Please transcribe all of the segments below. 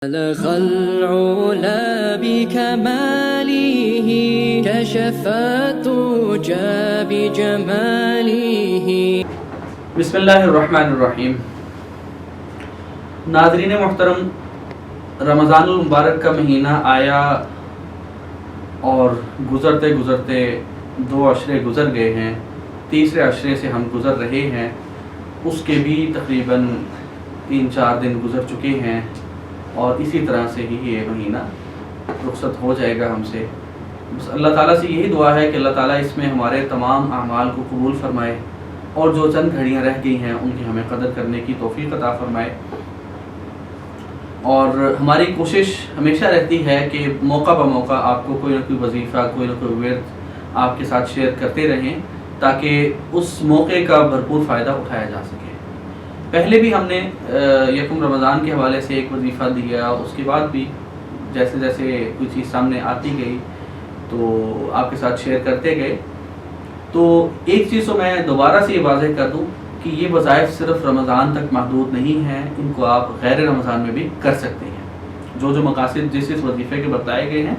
بلغ العلا بكماله كشف الدجى بجماله. بسم اللہ الرحمن الرحیم. ناظرین محترم، رمضان المبارک کا مہینہ آیا اور گزرتے گزرتے 2 عشرے گزر گئے ہیں. تیسرے عشرے سے ہم گزر رہے ہیں، اس کے بھی تقریباً 3-4 دن گزر چکے ہیں، اور اسی طرح سے ہی یہ مہینہ رخصت ہو جائے گا ہم سے. بس اللہ تعالیٰ سے یہی دعا ہے کہ اللہ تعالیٰ اس میں ہمارے تمام اعمال کو قبول فرمائے، اور جو چند گھڑیاں رہ گئی ہیں ان کی ہمیں قدر کرنے کی توفیق عطا فرمائے. اور ہماری کوشش ہمیشہ رہتی ہے کہ موقع بہ موقع آپ کو کوئی نہ کوئی وظیفہ، کوئی نہ کوئی ورد آپ کے ساتھ شیئر کرتے رہیں، تاکہ اس موقع کا بھرپور فائدہ اٹھایا جا سکے. پہلے بھی ہم نے یکم رمضان کے حوالے سے ایک وظیفہ دیا، اس کے بعد بھی جیسے جیسے کوئی چیز سامنے آتی گئی تو آپ کے ساتھ شیئر کرتے گئے. تو ایک چیز تو میں دوبارہ سے یہ واضح کر دوں کہ یہ وظائف صرف رمضان تک محدود نہیں ہیں، ان کو آپ غیر رمضان میں بھی کر سکتے ہیں. جو مقاصد جس وظیفے کے بتائے گئے ہیں،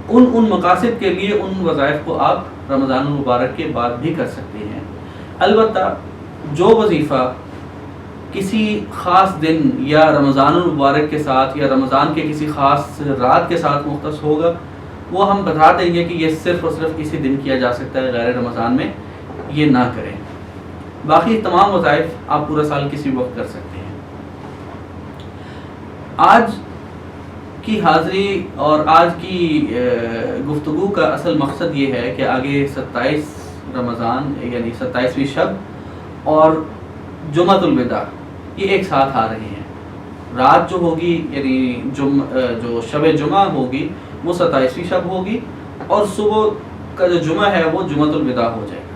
ان مقاصد کے لیے ان وظائف کو آپ رمضان المبارک کے بعد بھی کر سکتے ہیں. البتہ جو وظیفہ کسی خاص دن یا رمضان المبارک کے ساتھ یا رمضان کے کسی خاص رات کے ساتھ مختص ہوگا، وہ ہم بتا دیں گے کہ یہ صرف اور صرف اسی دن کیا جا سکتا ہے، غیر رمضان میں یہ نہ کریں. باقی تمام وظائف آپ پورا سال کسی وقت کر سکتے ہیں. آج کی حاضری اور آج کی گفتگو کا اصل مقصد یہ ہے کہ آگے 27 رمضان یعنی 27ویں شب اور جمعۃ الوداع یہ ایک ساتھ آ رہے ہیں. رات جو ہوگی یعنی جو شب جمعہ ہوگی وہ 27ویں شب ہوگی، اور صبح کا جو جمعہ ہے وہ جمعۃ الوداع ہو جائے گا.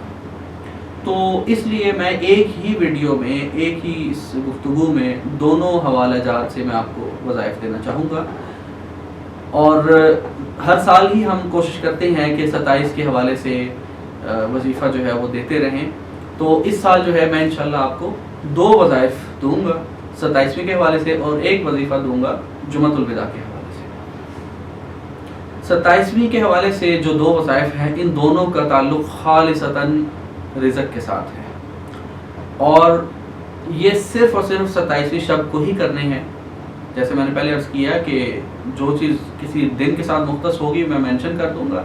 تو اس لیے میں ایک ہی ویڈیو میں، ایک ہی اس گفتگو میں دونوں حوالہ جات سے میں آپ کو وظائف دینا چاہوں گا. اور ہر سال ہی ہم کوشش کرتے ہیں کہ 27 کے حوالے سے وظیفہ جو ہے وہ دیتے رہیں. تو اس سال جو ہے میں انشاءاللہ آپ کو 2 وظائف دوں گا 27ویں کے حوالے سے، اور ایک وظیفہ دوں گا جمعۃ الوداع کے حوالے سے. 27ویں کے حوالے سے جو 2 وظائف ہیں، ان دونوں کا تعلق خالصتاً رزق کے ساتھ ہے، اور یہ صرف اور صرف 27ویں شب کو ہی کرنے ہیں. جیسے میں نے پہلے عرض کیا کہ جو چیز کسی دن کے ساتھ مختص ہوگی میں مینشن کر دوں گا.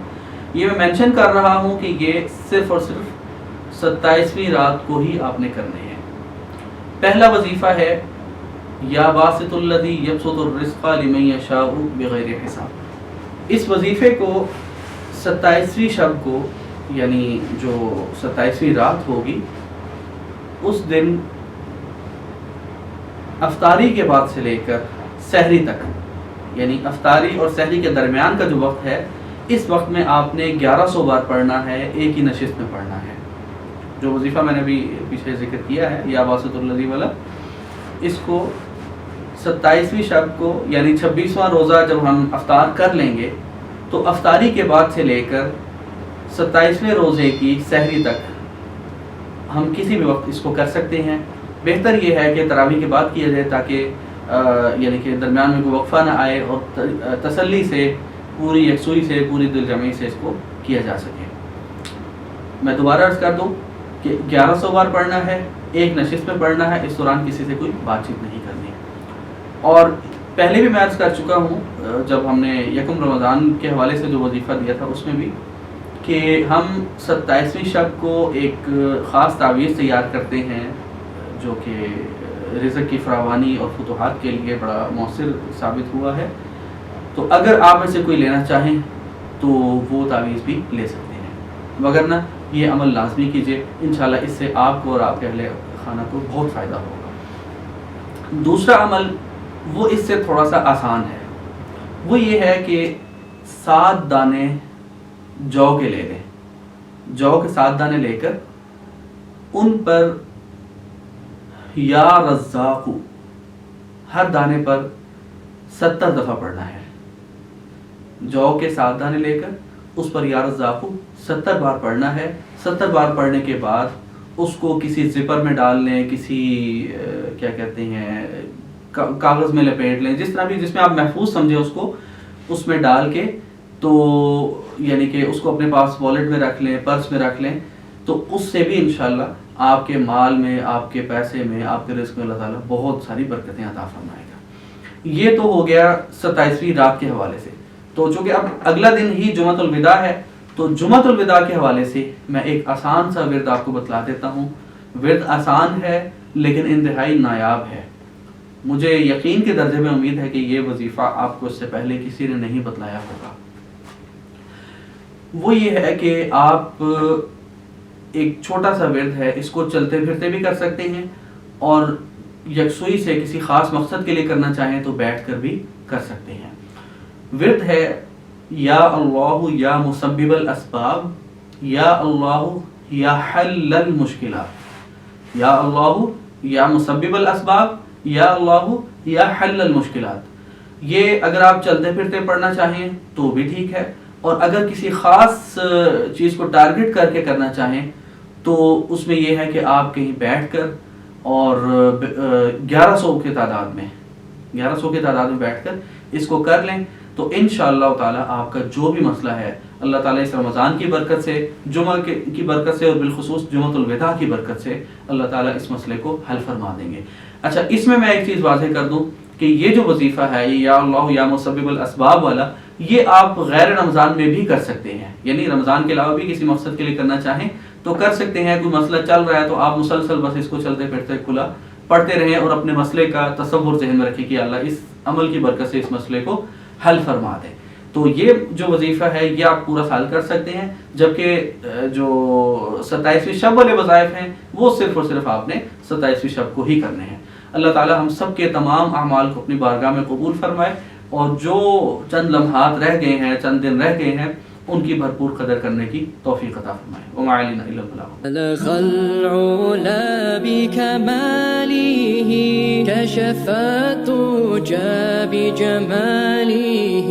یہ میں مینشن کر رہا ہوں کہ یہ صرف اور صرف 27ویں رات کو ہی آپ نے کرنے ہیں. پہلا وظیفہ ہے یا باسط الذی یبسط الرزق لمن یشاء بغیر حساب. اس وظیفے کو 27ویں شب کو یعنی جو 27ویں رات ہوگی اس دن افطاری کے بعد سے لے کر سحری تک، یعنی افطاری اور سحری کے درمیان کا جو وقت ہے، اس وقت میں آپ نے 1100 بار پڑھنا ہے، ایک ہی نشست میں پڑھنا ہے. جو وظیفہ میں نے بھی پیچھے ذکر کیا ہے یا باسط الذی والا، اس کو 27ویں شب کو یعنی 26واں روزہ جب ہم افطار کر لیں گے تو افطاری کے بعد سے لے کر 27ویں روزے کی سحری تک ہم کسی بھی وقت اس کو کر سکتے ہیں. بہتر یہ ہے کہ تراویح کے بعد کیا جائے، تاکہ یعنی کہ درمیان میں کوئی وقفہ نہ آئے، اور تسلی سے، پوری یکسوئی سے، پوری دل جمعی سے اس کو کیا جا سکے. میں دوبارہ عرض کر دوں کہ 1100 بار پڑھنا ہے، ایک نشست میں پڑھنا ہے، اس دوران کسی سے کوئی بات چیت نہیں کرنی. اور پہلے بھی میں عرض کر چکا ہوں جب ہم نے یکم رمضان کے حوالے سے جو وظیفہ دیا تھا اس میں بھی، کہ ہم 27ویں شب کو ایک خاص تعویذ تیار کرتے ہیں جو کہ رزق کی فراوانی اور فتوحات کے لیے بڑا مؤثر ثابت ہوا ہے. تو اگر آپ میں سے کوئی لینا چاہیں تو وہ تعویذ بھی لے سکتے ہیں، وگرنہ یہ عمل لازمی کیجیے. انشاءاللہ اس سے آپ کو اور آپ کے اہل خانہ کو بہت فائدہ ہوگا. دوسرا عمل وہ اس سے تھوڑا سا آسان ہے. وہ یہ ہے کہ 7 دانے جو کے لے لیں. جو کے 7 دانے لے کر ان پر یا رزاق ہر دانے پر 70 دفعہ پڑھنا ہے. جو کے 7 دانے لے کر اس پر یا رزاق 70 بار پڑھنا ہے. 70 بار پڑھنے کے بعد اس کو کسی زپر میں ڈال لیں، کسی کیا کہتے ہیں کاغذ میں لپیٹ لیں، جس طرح بھی جس میں آپ محفوظ سمجھیں اس کو، اس میں ڈال کے تو یعنی کہ اس کو اپنے پاس والیٹ میں رکھ لیں، پرس میں رکھ لیں، تو اس سے بھی انشاءاللہ آپ کے مال میں، آپ کے پیسے میں، آپ کے رزق میں اللہ تعالیٰ بہت ساری برکتیں عطا فرمائے گا۔ یہ تو ہو گیا 27ویں رات کے حوالے سے۔ تو چونکہ اب اگلا دن ہی جمعۃ الوداع ہے، تو جمعۃ الوداع کے حوالے سے میں ایک آسان سا ورد آپ کو بتلا دیتا ہوں۔ ورد آسان ہے لیکن انتہائی نایاب ہے۔ مجھے یقین کے درجے میں امید ہے کہ یہ وظیفہ آپ کو اس سے پہلے کسی نے نہیں بتلایا ہوگا۔ وہ یہ ہے کہ آپ ایک چھوٹا سا ورد ہے، اس کو چلتے پھرتے بھی کر سکتے ہیں، اور یکسوئی سے کسی خاص مقصد کے لیے کرنا چاہیں تو بیٹھ کر بھی کر سکتے ہیں۔ ورد ہے یا اللہ یا مسبب الاسباب، یا اللہ یا حل المشکلات، یا اللہ یا مسبب الاسباب، یا اللہ یا حل المشکلات۔ یہ اگر آپ چلتے پھرتے پڑھنا چاہیں تو بھی ٹھیک ہے، اور اگر کسی خاص چیز کو ٹارگٹ کر کے کرنا چاہیں تو اس میں یہ ہے کہ آپ کہیں بیٹھ کر اور 1100 کی تعداد میں بیٹھ کر اس کو کر لیں، تو انشاءاللہ تعالی آپ کا جو بھی مسئلہ ہے اللہ تعالیٰ اس رمضان کی برکت سے، جمعہ کی برکت سے، اور بالخصوص جمعۃ الوداع کی برکت سے اللہ تعالیٰ اس مسئلے کو حل فرما دیں گے۔ اچھا، اس میں ایک چیز واضح کر دوں کہ یہ جو وظیفہ ہے یہ یا اللہ یا مسبب الاسباب والا، یہ آپ غیر رمضان میں بھی کر سکتے ہیں، یعنی رمضان کے علاوہ بھی کسی مقصد کے لیے کرنا چاہیں تو کر سکتے ہیں۔ کوئی مسئلہ چل رہا ہے تو آپ مسلسل بس اس کو چلتے پھرتے کھلا پڑھتے رہیں، اور اپنے مسئلے کا تصور ذہن میں رکھیں کہ اللہ اس عمل کی برکت سے اس مسئلے کو حل فرما دے۔ تو یہ جو وظیفہ ہے یہ آپ پورا سال کر سکتے ہیں، جبکہ جو 27ویں شب والے وظائف ہیں وہ صرف اور صرف آپ نے 27ویں شب کو ہی کرنے ہیں۔ اللہ تعالی ہم سب کے تمام اعمال کو اپنی بارگاہ میں قبول فرمائے، اور جو چند لمحات رہ گئے ہیں، چند دن رہ گئے ہیں، ان کی بھرپور قدر کرنے کی توفیق عطا فرمائے۔ وما علینا الا البلاغ۔ بلغ العلا بكماله كشف الدجى بجماله